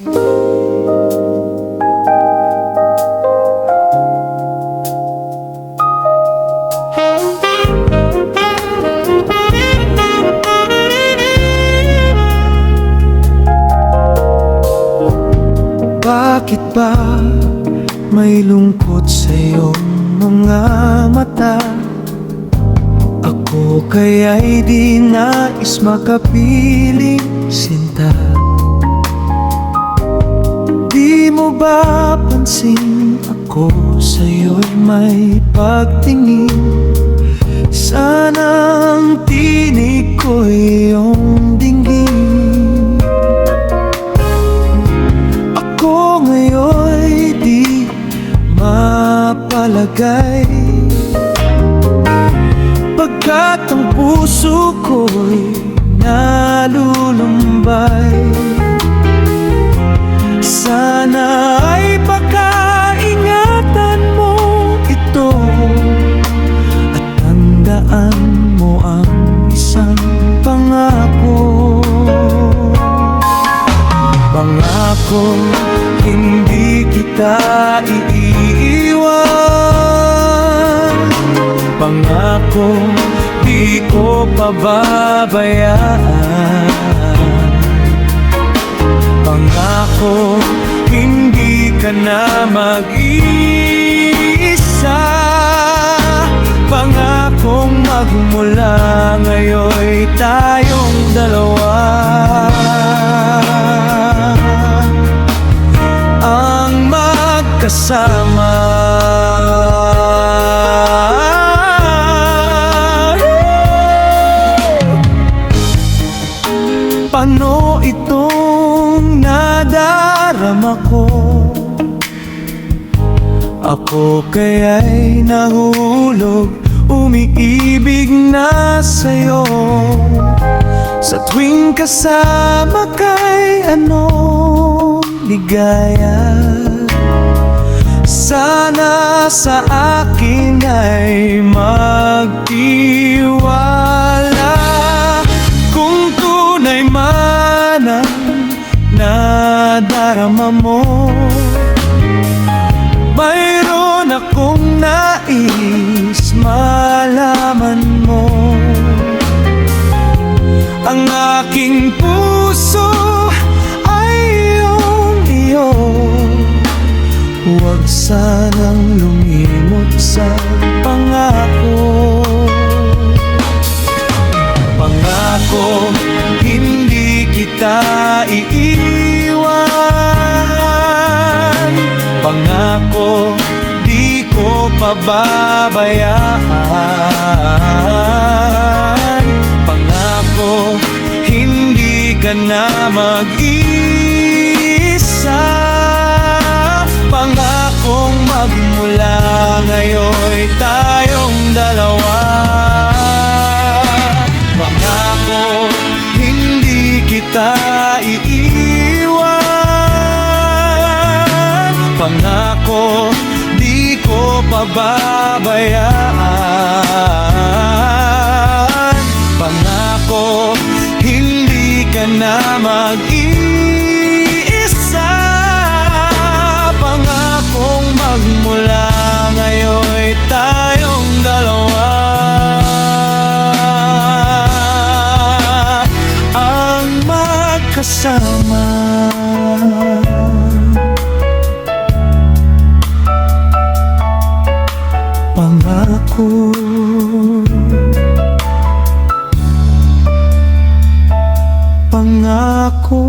Bakit ba may lungkot sa iyong mga mata? Ako kaya'y di nais makapiling sinta. Di mo ba pansin ako sa'yo'y may pagtingin? Sanang tinig ko iyong dinggin. Ako ngayon'y di mapalagay, pagkat ang puso ko'y nalulumbay. Sana ay pakaingatan mo ito at tandaan mo ang isang pangako. Pangako, hindi kita iiwan. Pangako, di ko pababayaan. Pangako, hindi ka na mag-iisa. Pangakong magmula ngayon'y tayong dalawa ang magkasama. Paano itong nadarama ko? Ako kaya'y nahulog, umiibig na sa'yo. Sa tuwing kasama ka'y anong ligaya. Sana sa akin ay magtiwala. Kung tunay man ang nadarama mo, mayroon akong nais malaman mo. Ang aking puso ay iyong-iyo. Huwag sanang lumimot sa pangako. Pangako, hindi kita iiwan. Pangako, di ko pababayaan. Pangako, hindi ka na mag-iisa. Pangakong magmula ngayon'y tayong dalawa. Pangako, hindi kita iiwan. Pangako, di ko pababayaan. Pangako, hindi ka na mag-iisa. Pangakong magmula ngayon'y tayong dalawa ang magkasama. Pangako, pangako.